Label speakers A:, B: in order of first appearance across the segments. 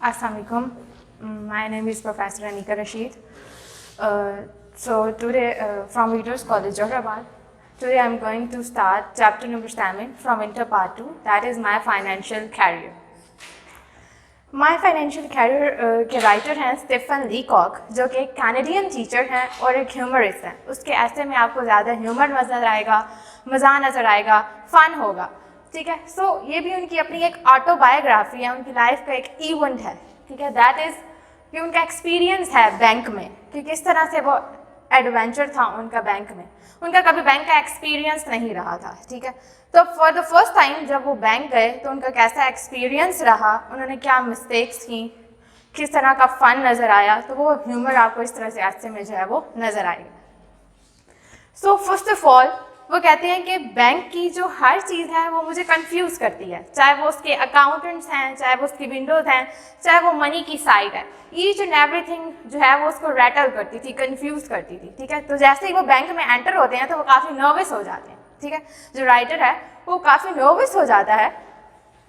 A: Assalamualaikum. My name is Professor Anika Rashid. So today from Readers College, Johorabad, today I'm going to start chapter number 7 from Inter Part 2, that is My Financial Career. My Financial Career के writer हैं Stephen लीकॉक, जो कि एक Canadian teacher हैं और एक humourist हैं. उसके ऐसे में आपको ज़्यादा ह्यूमर नज़र आएगा, मज़ा नज़र आएगा, फ़न होगा. ठीक है. सो ये भी उनकी अपनी एक ऑटोबायोग्राफी है, उनकी लाइफ का एक इवेंट है. ठीक है. दैट इज़ कि उनका एक्सपीरियंस है बैंक में, कि किस तरह से वो एडवेंचर था उनका बैंक में. उनका कभी बैंक का एक्सपीरियंस नहीं रहा था. ठीक है. तो फॉर द फर्स्ट टाइम जब वो बैंक गए तो उनका कैसा एक्सपीरियंस रहा, उन्होंने क्या मिस्टेक्स की, किस तरह का फ़न नज़र आया, तो वो ह्यूमर आपको इस तरह से ऐसे में जो है वो नज़र आएगा. सो फर्स्ट ऑफ ऑल वो कहते हैं कि बैंक की जो हर चीज़ है वो मुझे कंफ्यूज करती है, चाहे वो उसके अकाउंटेंट्स हैं, चाहे वो उसकी विंडोज़ हैं, चाहे वो मनी की साइड है. ईच एंड एवरीथिंग जो है वो उसको रैटल करती थी, कंफ्यूज करती थी. ठीक है. तो जैसे ही वो बैंक में एंटर होते हैं तो वो काफ़ी नर्वस हो जाते हैं. ठीक है. जो राइटर है वो काफ़ी नर्वस हो जाता है,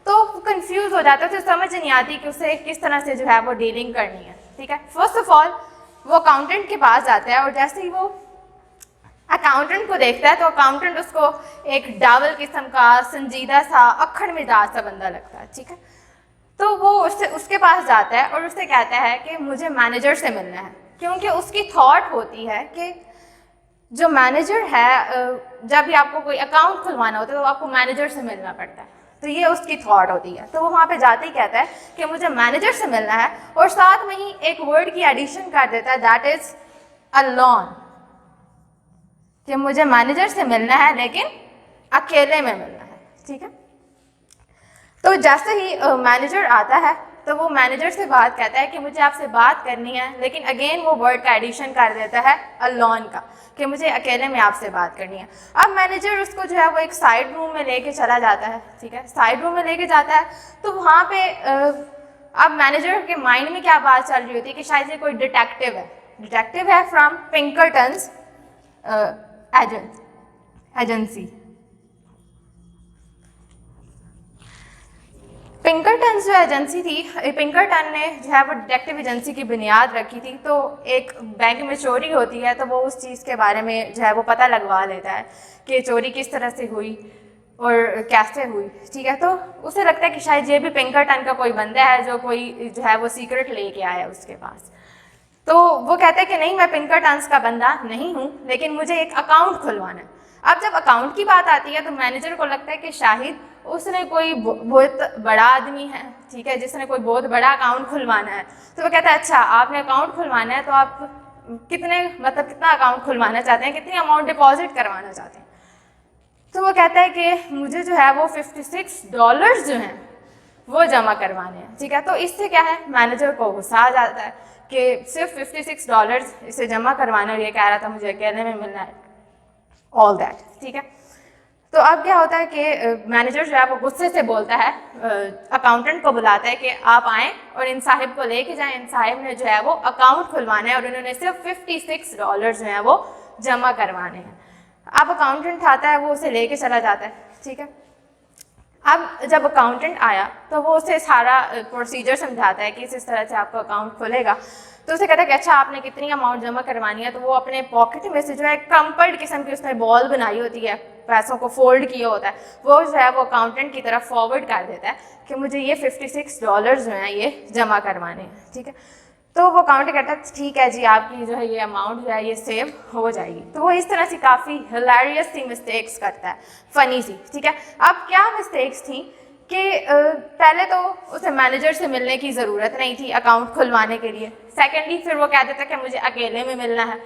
A: तो वो कंफ्यूज हो जाता है, तो समझ नहीं आती कि उसे किस तरह से जो है वो डीलिंग करनी है. ठीक है. फर्स्ट ऑफ ऑल वो अकाउंटेंट के पास जाता है और जैसे ही वो अकाउंटेंट को देखता है तो अकाउंटेंट उसको एक डावल किस्म का संजीदा सा अक्खड़ मिजाज सा बंदा लगता है. ठीक है. तो वो उसके पास जाता है और उससे कहता है कि मुझे मैनेजर से मिलना है, क्योंकि उसकी थॉट होती है कि जो मैनेजर है, जब भी आपको कोई अकाउंट खुलवाना होता है तो आपको मैनेजर से मिलना पड़ता है. तो ये उसकी थॉट होती है. तो वो वहाँ पे जाते ही कहता है कि मुझे मैनेजर से मिलना है, और साथ में ही एक वर्ड की एडिशन कर देता है, दैट इज अलोन, कि मुझे मैनेजर से मिलना है लेकिन अकेले में मिलना है. ठीक है. तो जैसे ही मैनेजर आता है तो वो मैनेजर से बात कहता है कि मुझे आपसे बात करनी है, लेकिन अगेन वो वर्ड का एडिशन कर देता है अलोन का, कि मुझे अकेले में आपसे बात करनी है. अब मैनेजर उसको जो है वो एक साइड रूम में लेके चला जाता है. ठीक है. साइड रूम में लेके जाता है तो वहाँ पे अब मैनेजर के माइंड में क्या बात चल रही होती है कि शायद ये कोई डिटेक्टिव है फ्रॉम पिंकरटन्स एजेंसी. पिंकरटन जो एजेंसी थी, पिंकरटन ने जो है वो डिटेक्टिव एजेंसी की बुनियाद रखी थी. तो एक बैंक में चोरी होती है तो वो उस चीज़ के बारे में जो है वो पता लगवा लेता है कि चोरी किस तरह से हुई और कैसे हुई. ठीक है. तो उसे लगता है कि शायद ये भी पिंकरटन का कोई बंदा है जो कोई जो है वो सीक्रेट लेके आया उसके पास. तो वो कहता है कि नहीं, मैं पिंकरटन्स का बंदा नहीं हूँ, लेकिन मुझे एक अकाउंट खुलवाना है. अब जब अकाउंट की बात आती है तो मैनेजर को लगता है कि शायद उसने कोई बहुत बड़ा आदमी है, ठीक है, जिसने कोई बहुत बड़ा अकाउंट खुलवाना है. तो वो कहता है अच्छा, आपने अकाउंट खुलवाना है तो आप कितना अकाउंट खुलवाना चाहते हैं, कितनी अमाउंट डिपॉजिट करवाना चाहते हैं. तो वो कहता है कि मुझे जो है वो $56 जो हैं वो जमा करवाने हैं. ठीक है. तो इससे क्या है, मैनेजर को गुस्सा आ जाता है कि सिर्फ $56 इसे जमा करवाना, और ये कह रहा था मुझे अकेले में मिलना है, ऑल दैट. ठीक है. तो अब क्या होता है कि मैनेजर जो है वो गुस्से से बोलता है, अकाउंटेंट को बुलाता है कि आप आएँ और इन साहिब को लेके जाएं. इन साहिब ने जो है वो अकाउंट खुलवाना है और उन्होंने सिर्फ $56 जो है वो जमा करवाने हैं. अब अकाउंटेंट आता है, वो उसे लेके चला जाता है. ठीक है. अब जब अकाउंटेंट आया तो वो उसे सारा प्रोसीजर समझाता है कि इस तरह से आपका अकाउंट खुलेगा. तो उसे कहता है कि अच्छा, आपने कितनी अमाउंट जमा करवानी है. तो वो अपने पॉकेट में से जो है क्रम्पल्ड किस्म की उसने बॉल बनाई होती है, पैसों को फोल्ड किया होता है, वो जो है वो अकाउंटेंट की तरफ फॉरवर्ड कर देता है कि मुझे ये $56 जो हैं ये जमा करवाने हैं. ठीक है. तो वो अकाउंटेंट कहता है ठीक है जी, आपकी जो है ये अमाउंट जो है ये सेव हो जाएगी. तो वो इस तरह से काफ़ी हिलेरियस सी मिस्टेक्स करता है, फ़नी सी. ठीक है. अब क्या मिस्टेक्स थी कि पहले तो उसे मैनेजर से मिलने की ज़रूरत नहीं थी अकाउंट खुलवाने के लिए. सेकेंडली फिर वो कह देता कि मुझे अकेले में मिलना है.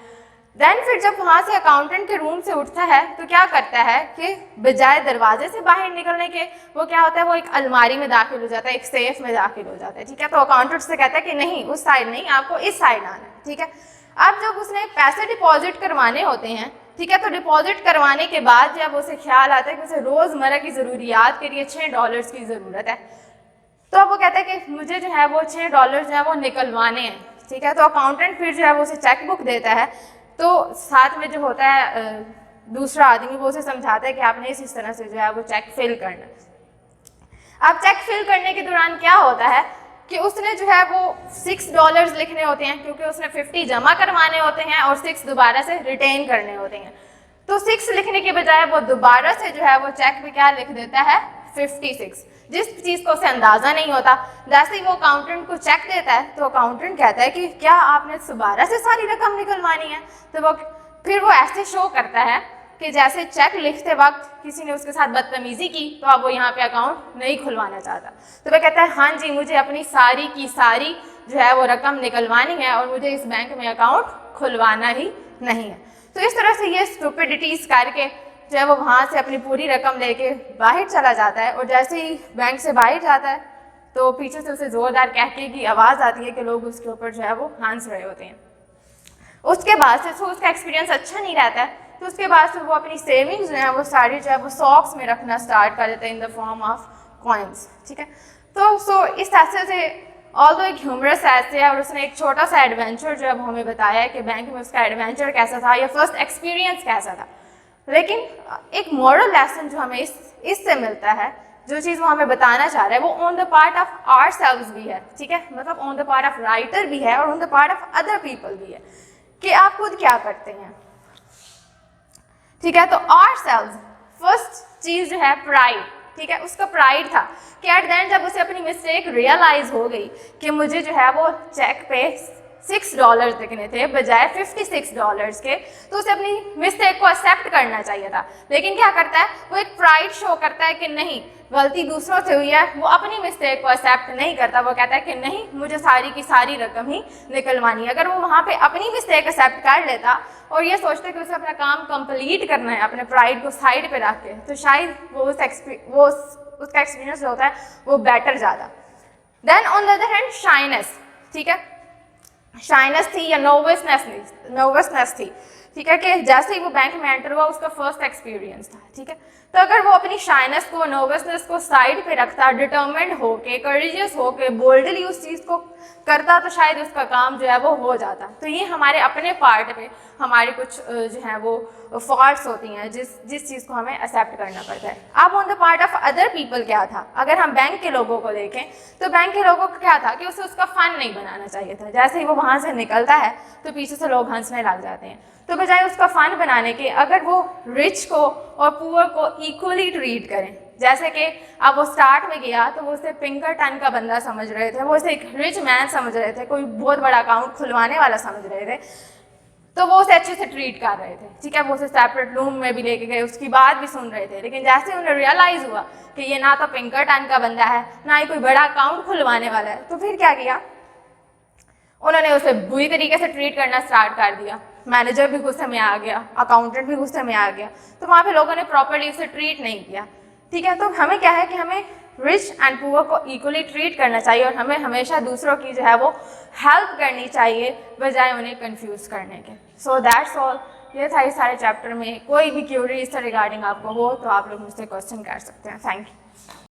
A: देन फिर जब वहाँ से अकाउंटेंट के रूम से उठता है तो क्या करता है कि बजाय दरवाजे से बाहर निकलने के वो क्या होता है, वो एक अलमारी में दाखिल हो जाता है, एक सेफ में दाखिल हो जाता है. ठीक है. तो अकाउंटेंट से कहता है कि नहीं, उस साइड नहीं, आपको इस साइड आना है. ठीक है. अब जब उसने पैसे डिपॉजिट करवाने होते हैं, ठीक है, तो डिपॉजिट करवाने के बाद जब उसे ख्याल आता है कि उसे रोज़मर्रा की ज़रूरियात के लिए $6 की ज़रूरत है, तो अब वो कहता है कि मुझे जो है वो $6 जो है वो निकलवाने हैं. ठीक है. तो अकाउंटेंट फिर जो है वो उसे चेक बुक देता है. तो साथ में जो होता है दूसरा आदमी, वो उसे समझाता है कि आपने इस तरह से जो है वो चेक फिल करना. अब चेक फिल करने के दौरान क्या होता है कि उसने जो है वो $6 लिखने होते हैं, क्योंकि उसने 50 जमा करवाने होते हैं और 6 दोबारा से रिटेन करने होते हैं। तो 6 लिखने के बजाय वो दोबारा से जो है वो चेक पे क्या लिख देता है, 56, जिस चीज़ को उसे अंदाज़ा नहीं होता। जैसे ही वो अकाउंटेंट को चेक देता है तो अकाउंटेंट कहता है कि क्या आपने दोबारा से सारी रकम निकलवानी है, तो वो फिर वो ऐसे शो करता है कि जैसे चेक लिखते वक्त किसी ने उसके साथ बदतमीजी की, तो अब वो यहाँ पे अकाउंट नहीं खुलवाना चाहता। तो वह कहता है हाँ जी, मुझे अपनी सारी की सारी जो है वो रकम निकलवानी है और मुझे इस बैंक में अकाउंट खुलवाना ही नहीं है। तो इस तरह से ये स्टूपिडिटीज़ करके जो है वो वहाँ से अपनी पूरी रकम लेके बाहर चला जाता है। और जैसे ही बैंक से बाहर जाता है तो पीछे से उसे ज़ोरदार कहके की आवाज़ आती है कि लोग उसके ऊपर जो है वो हंस रहे होते हैं। उसके बाद से तो उसका एक्सपीरियंस अच्छा नहीं रहता है, तो उसके बाद से वो अपनी सेविंग्स जो है वो सारी जो है वो सॉक्स में रखना स्टार्ट कर देते हैं in the form of coins. ठीक है, तो इस ऐसे से ऑल्दो एक ह्यूमरस ऐसे है और उसने एक छोटा सा एडवेंचर जो है वो हमें बताया है कि बैंक में उसका एडवेंचर कैसा था या फर्स्ट एक्सपीरियंस कैसा था। लेकिन एक मॉरल लेसन जो हमें इससे मिलता है, जो चीज़ वो हमें बताना चाह रहा है, वो on the part of ourselves भी है। ठीक है, मतलब on the part of writer भी है और on the part of other people भी है कि आप खुद क्या करते हैं। ठीक है, तो आवरसेल्व्स फर्स्ट चीज़ जो है प्राइड। ठीक है, उसका प्राइड था कि एट द एंड जब उसे अपनी मिस्टेक रियलाइज हो गई कि मुझे जो है वो चेक पे $6 लिखने थे बजाय $56 के, तो उसे अपनी मिस्टेक को एक्सेप्ट करना चाहिए था। लेकिन क्या करता है, वो एक प्राइड शो करता है कि नहीं, गलती दूसरों से हुई है, वो अपनी मिस्टेक को एक्सेप्ट नहीं करता। वो कहता है कि नहीं, मुझे सारी की सारी रकम ही निकलवानी है। अगर वो वहाँ पे अपनी मिस्टेक एक्सेप्ट कर लेता और ये सोचता कि उसे अपना काम कंप्लीट करना है अपने प्राइड को साइड पे रख के, तो शायद उसका एक्सपीरियंस जो होता है वो बेटर ज़्यादा। Then on the other hand shyness. ठीक है, शाइनेस थी या नर्वसनेस थी। ठीक है, कि जैसे ही वो बैंक में एंटर हुआ उसका फर्स्ट एक्सपीरियंस था। ठीक है, तो अगर वो अपनी शाइनेस को, नर्वसनेस को साइड पे रखता, डिटर्मिन्ड होके, करेजियस होके, बोल्डली उस चीज़ को करता, तो शायद उसका काम जो है वो हो जाता। तो ये हमारे अपने पार्ट में हमारी कुछ जो है वो फॉल्ट्स होती हैं जिस चीज़ को हमें एक्सेप्ट करना पड़ता है। अब on the part of other people क्या था, अगर हम बैंक के लोगों को देखें तो बैंक के लोगों का क्या था कि उसे उसका फन नहीं बनाना चाहिए था। जैसे ही वो वहाँ से निकलता है तो पीछे से लोग हंसने लग जाते हैं। तो बजाय उसका फन बनाने के, अगर वो रिच को और पुअर को इक्वली ट्रीट करें, जैसे कि अब वो स्टार्ट में गया तो वो उसे पिंकरटन का बंदा समझ रहे थे, वो उसे एक रिच मैन समझ रहे थे, कोई बहुत बड़ा अकाउंट खुलवाने वाला समझ रहे थे, तो वो उसे अच्छे से ट्रीट कर रहे थे। ठीक है, वो उसे सेपरेट रूम में भी लेके गए, उसकी बात भी सुन रहे थे। लेकिन जैसे उन्हें रियलाइज़ हुआ कि ये ना तो पिंकरटन का बंदा है, ना ही कोई बड़ा अकाउंट खुलवाने वाला है, तो फिर क्या किया, उन्होंने उसे बुरी तरीके से ट्रीट करना स्टार्ट कर दिया। मैनेजर भी गुस्से में आ गया, अकाउंटेंट भी गुस्से में आ गया, तो वहाँ पे लोगों ने प्रॉपर्ली उसे ट्रीट नहीं किया। ठीक है, तो हमें क्या है कि हमें रिच एंड पुअर को इक्वली ट्रीट करना चाहिए और हमें हमेशा दूसरों की जो है वो हेल्प करनी चाहिए बजाय उन्हें कंफ्यूज करने के। So that's all. ये था इस सारे चैप्टर में। कोई भी क्यूरी इससे रिगार्डिंग आपको हो तो आप लोग मुझसे क्वेश्चन कर सकते हैं। Thank you.